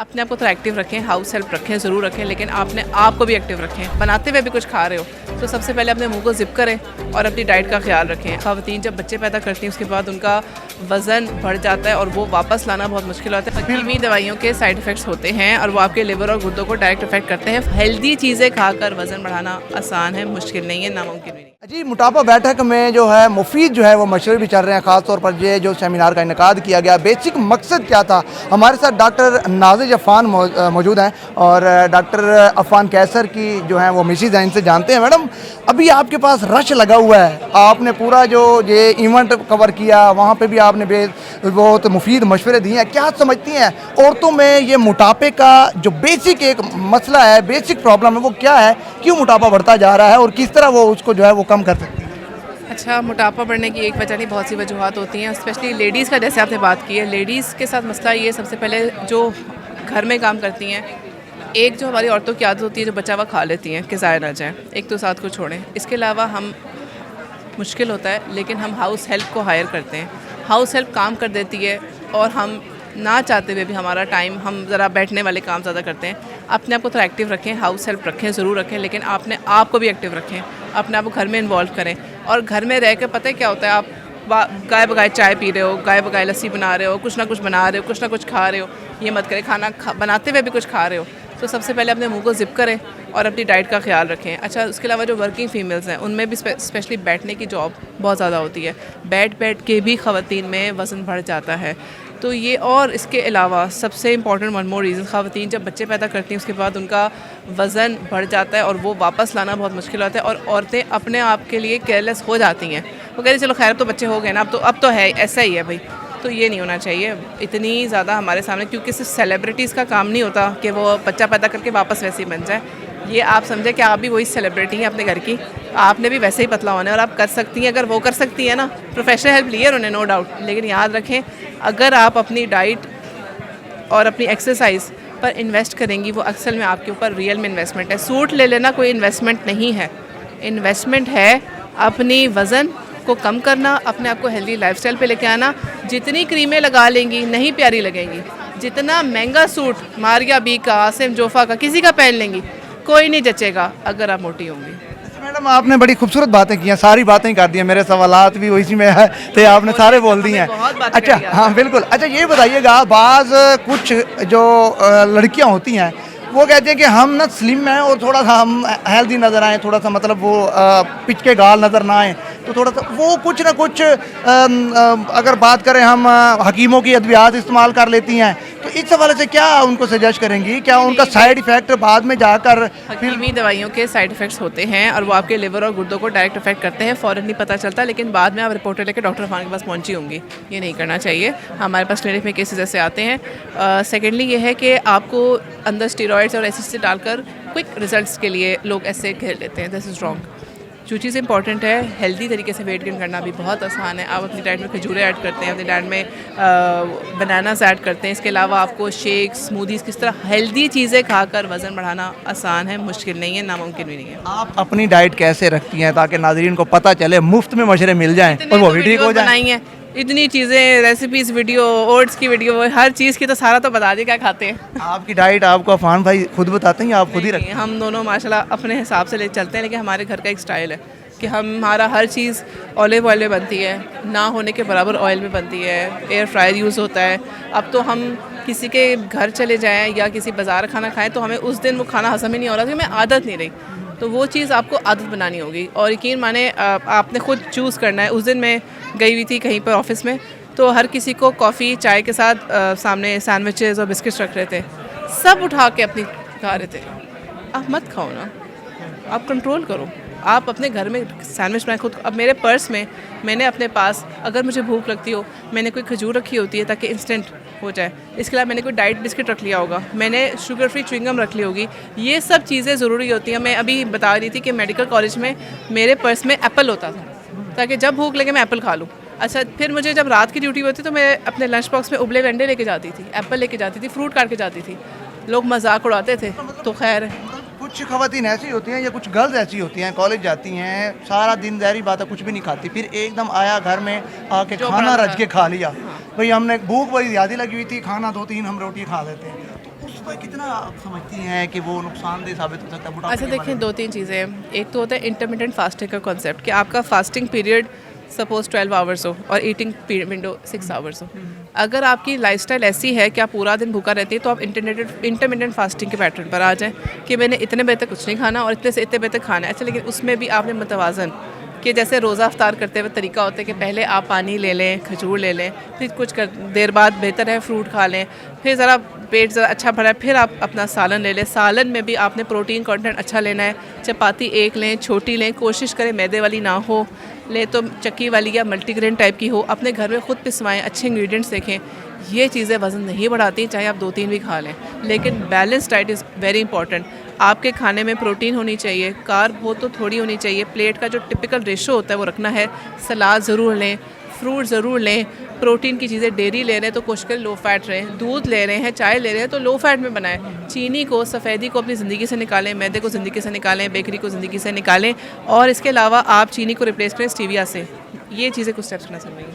अपने आप को थोड़ा एक्टिव रखें, हाउस हेल्प रखें, ज़रूर रखें, लेकिन आपने आप को भी एक्टिव रखें। बनाते हुए भी कुछ खा रहे हो तो सबसे पहले अपने मुंह को ज़िप करें और अपनी डाइट का ख्याल रखें। ख़वातीन जब बच्चे पैदा करती हैं उसके बाद उनका वज़न बढ़ जाता है और वो वापस लाना बहुत मुश्किल होता है। हकीमी दवाइयों के साइड इफ़ेक्ट्स होते हैं और वो आपके लिवर और गुर्दों को डायरेक्ट इफेक्ट करते हैं। हेल्दी चीज़ें खाकर वज़न बढ़ाना आसान है, मुश्किल नहीं है, नामुमकिन भी नहीं। जी, मोटापा बैठक में जो है मुफीद जो है वो मशवरे भी चल रहे हैं। ख़ास तौर पर ये जो सेमिनार का इनेकाद किया गया, बेसिक मकसद क्या था। हमारे साथ डॉक्टर नाजिज अफ़ान मौजूद हैं और डॉक्टर अफ़ान कैसर की जो है वो मिसेज़ हैं, इनसे जानते हैं। मैडम, अभी आपके पास रश लगा हुआ है, आपने पूरा जो ये इवेंट कवर किया, वहाँ पे भी आपने बहुत मुफीद मशवरे दिए हैं। क्या समझती हैं औरतों में ये मोटापे का जो बेसिक एक मसला है, बेसिक प्रॉब्लम है, वो क्या है? क्यों मोटापा बढ़ता जा रहा है और किस तरह वो उसको जो है वो कम कर सकती है? अच्छा, मोटापा बढ़ने की एक वजह नहीं, बहुत सी वजूहत होती हैं। स्पेशली लेडीज़ का, जैसे आपने बात की है, लेडीज़ के साथ मसला ये सबसे पहले जो घर में काम करती हैं, एक जो हमारी औरतों की आदत होती है जो बचा हुआ खा लेती हैं कि ज़ाया ना जाए, एक तो साथ को छोड़ें। इसके अलावा हम मुश्किल होता है लेकिन हम हाउस हेल्प को हायर करते हैं, हाउस हेल्प काम कर देती है और हम ना चाहते हुए भी हमारा टाइम हम ज़रा बैठने वाले काम ज़्यादा करते हैं। अपने आप को थोड़ा एक्टिव रखें, हाउस हेल्प रखें, ज़रूर रखें, लेकिन आपने आप को भी एक्टिव रखें, अपने आप को घर में इन्वॉल्व करें। और घर में रह कर पता है क्या होता है, आप गाय बगाए चाय पी रहे हो, गाय बगाए लस्सी बना रहे हो, कुछ ना कुछ बना रहे हो, कुछ ना कुछ खा रहे हो। ये मत करें, बनाते हुए भी कुछ खा रहे हो तो सबसे पहले अपने मुंह को ज़िप करें और अपनी डाइट का ख्याल रखें। अच्छा, उसके अलावा जो वर्किंग फ़ीमेल्स हैं उनमें भी स्पेशली बैठने की जॉब बहुत ज़्यादा होती है, बैठ के भी ख़वातीन में वज़न बढ़ जाता है। तो ये, और इसके अलावा सबसे इम्पॉर्टेंट वन मोर रीज़न, ख़वातीन जब बच्चे पैदा करती हैं उसके बाद उनका वज़न बढ़ जाता है और वो वापस लाना बहुत मुश्किल होता है और औरतें अपने आप के लिए केयरलेस हो जाती हैं। वो कह रही चलो खैर, तो बच्चे हो गए ना, अब तो है, ऐसा ही है भाई। तो ये नहीं होना चाहिए इतनी ज़्यादा हमारे सामने, क्योंकि सिर्फ सेलिब्रिटीज़ का काम नहीं होता कि वो बच्चा पैदा करके वापस वैसे ही बन जाए। ये आप समझे कि आप भी वही सेलिब्रिटी हैं अपने घर की, आपने भी वैसे ही पतला होना है और आप कर सकती हैं। अगर वो कर सकती है ना, प्रोफेशनल हेल्प लिए उन्हें, नो डाउट, लेकिन याद रखें अगर आप अपनी डाइट और अपनी एक्सरसाइज पर इन्वेस्ट करेंगी, वो अक्सर में आपके ऊपर रियल में इन्वेस्टमेंट है। सूट ले लेना कोई इन्वेस्टमेंट नहीं है, इन्वेस्टमेंट है अपनी वज़न को कम करना, अपने आप को हेल्दी लाइफस्टाइल पे लेके आना। जितनी क्रीमें लगा लेंगी नहीं प्यारी लगेंगी, जितना महंगा सूट मारिया बी का, आसिम जोफ़ा का, किसी का पहन लेंगी, कोई नहीं जचेगा अगर आप मोटी होंगी। मैडम, आपने बड़ी खूबसूरत बातें की हैं, सारी बातें कर दी हैं, मेरे सवालात भी उसी में है थे, आपने सारे बोल दिए हैं। अच्छा, हाँ बिल्कुल। अच्छा, ये बताइएगा, बाज़ कुछ जो लड़कियां होती हैं वो कहते हैं कि हम ना स्लिम हैं और थोड़ा सा हम हेल्दी नज़र आएँ, थोड़ा सा मतलब वो पिच के गाल नज़र ना आएँ, तो थोड़ा सा वो कुछ ना कुछ अगर बात करें हम हकीमों की अद्वियात इस्तेमाल कर लेती हैं। तो इस हवाले से क्या उनको सजेस्ट करेंगी? क्या उनका साइड इफ़ेक्ट बाद में जाकर हकीमी दवाइयों के साइड इफ़ेक्ट्स होते हैं और वो आपके लिवर और गुर्दों को डायरेक्ट इफेक्ट करते हैं, फ़ौरन नहीं पता चलता, लेकिन बाद में आप रिपोर्ट लेकर डॉक्टर अफ़ान के पास पहुंची होंगी। ये नहीं करना चाहिए, हमारे पास क्लिनिक में केसेस ऐसे आते हैं। सेकेंडली ये है कि आपको अंदर स्टेरॉइड्स और एसिड से डालकर क्विक रिजल्ट्स के लिए लोग ऐसे घेर लेते हैं, दिस इज़ रॉन्ग। जो चीज़ इंपॉर्टेंट है, हेल्दी तरीके से वेट गेन करना भी बहुत आसान है। आप अपनी डाइट में खजूरें ऐड करते हैं, अपनी डाइट में बनानास ऐड करते हैं। इसके अलावा आपको शेक, स्मूदीज़, किस तरह हेल्दी चीज़ें खाकर वज़न बढ़ाना आसान है, मुश्किल नहीं है, नामुमकिन भी नहीं है। आप अपनी डाइट कैसे रखती हैं ताकि नाज़रीन को पता चले, मुफ्त में मशवरे मिल जाएँ और वो भी ठीक हो जाए? इतनी चीज़ें, रेसिपीज़ वीडियो, ओट्स की वीडियो, हर चीज़ की, तो सारा तो बता दी क्या खाते हैं। आपकी डाइट आपको अफ़ान भाई खुद बताते हैं या आप खुद ही रखते हैं? हम दोनों माशाल्लाह अपने हिसाब से ले चलते हैं, लेकिन हमारे घर का एक स्टाइल है कि हमारा हर चीज़ ऑलिव ऑयल में बनती है, ना होने के बराबर ऑयल में बनती है, एयर फ्रायर यूज़ होता है। अब तो हम किसी के घर चले जाएँ या किसी बाज़ार खाना खाएँ तो हमें उस दिन वो खाना हज़म ही नहीं हो रहा, क्योंकि हमें आदत नहीं रही। तो वो चीज़ आपको आदत बनानी होगी और यकीन माने आपने खुद चूज़ करना है। उस दिन मैं गई हुई थी कहीं पर ऑफिस में, तो हर किसी को कॉफ़ी चाय के साथ सामने सैंडविचेस और बिस्किट्स रख रहे थे, सब उठा के अपनी खा रहे थे। आप मत खाओ ना, आप कंट्रोल करो, आप अपने घर में सैंडविच बनाए खुद। अब मेरे पर्स में मैंने अपने पास, अगर मुझे भूख लगती हो, मैंने कोई खजूर रखी होती है ताकि इंस्टेंट हो जाए। इसके अलावा मैंने कोई डाइट बिस्किट रख लिया होगा, मैंने शुगर फ्री च्युइंगम रख ली होगी। ये सब चीज़ें ज़रूरी होती हैं। मैं अभी बता रही थी कि मेडिकल कॉलेज में मेरे पर्स में एप्पल होता था ताकि जब भूख लगे मैं एप्पल खा लूँ। अच्छा, फिर मुझे जब रात की ड्यूटी होती तो मैं अपने लंच बॉक्स में उबले अंडे लेके जाती थी, एप्पल लेके जाती थी, फ्रूट काट के जाती थी। लोग मजाक उड़ाते थे, तो खैर कुछ ख़वातीन ऐसी होती हैं या कुछ गर्ल्स ऐसी होती हैं, कॉलेज जाती हैं, सारा दिन ज़ाहिर बात है कुछ भी नहीं खाती, फिर एकदम आया घर में आके खाना रच के खा लिया। भाई हमने भूख बड़ी ज़्यादा लगी हुई थी, खाना 2-3 हम रोटी खा लेते हैं। तो उसको कितना आप समझती हैं कि वो नुकसानदेह साबित हो सकता है मोटापे अच्छा के बारे देखिए में? 2-3 चीज़ें हैं। एक तो होता है इंटरमिटेंट फास्टिंग का कॉन्सेप्ट कि आपका फास्टिंग पीरियड सपोज 12 आवर्स हो और ईटिंग विंडो 6 आवर्स हो। अगर आपकी लाइफस्टाइल ऐसी है कि आप पूरा दिन भूखा रहती है तो आप इंटरमिटेंट फास्टिंग के पैटर्न पर आ जाएं कि मैंने इतने बजे तक कुछ नहीं खाना और इतने से इतने बजे तक खाना है। अच्छा लेकिन उसमें भी आपने मतवाज़न कि जैसे रोज़ा अफ्तार करते हुए तरीका होता है कि पहले आप पानी ले लें, खजूर ले लें, फिर कुछ देर बाद बेहतर है फ्रूट खा लें, फिर ज़रा पेट ज़रा अच्छा भरा है, फिर आप अपना सालन ले लें। सालन में भी आपने प्रोटीन कंटेंट अच्छा लेना है। चपाती एक लें, छोटी लें, कोशिश करें मैदे वाली ना हो, ले तो चक्की वाली या मल्टीग्रेन टाइप की हो। अपने घर में खुद पिसवाएं, अच्छे इंग्रेडिएंट्स देखें। ये चीज़ें वज़न नहीं बढ़ाती, चाहे आप 2-3 भी खा लें, लेकिन balance diet is very important. आपके खाने में प्रोटीन होनी चाहिए, कार्ब हो तो थोड़ी होनी चाहिए, प्लेट का जो टिपिकल रेशो होता है वो रखना है। सलाद ज़रूर लें, फ्रूट ज़रूर लें, प्रोटीन की चीज़ें डेयरी ले रहे हैं तो कोशिश करें लो फैट रहें, दूध ले रहे हैं, चाय ले रहे हैं तो लो फैट में बनाएं। चीनी को, सफ़ेदी को अपनी ज़िंदगी से निकालें, मैदे को ज़िंदगी से निकालें, बेकरी को ज़िंदगी से निकालें और इसके अलावा आप चीनी को रिप्लेस करें स्टीविया से। ये चीज़ें कुछ स्टेप्स करना चाहिए।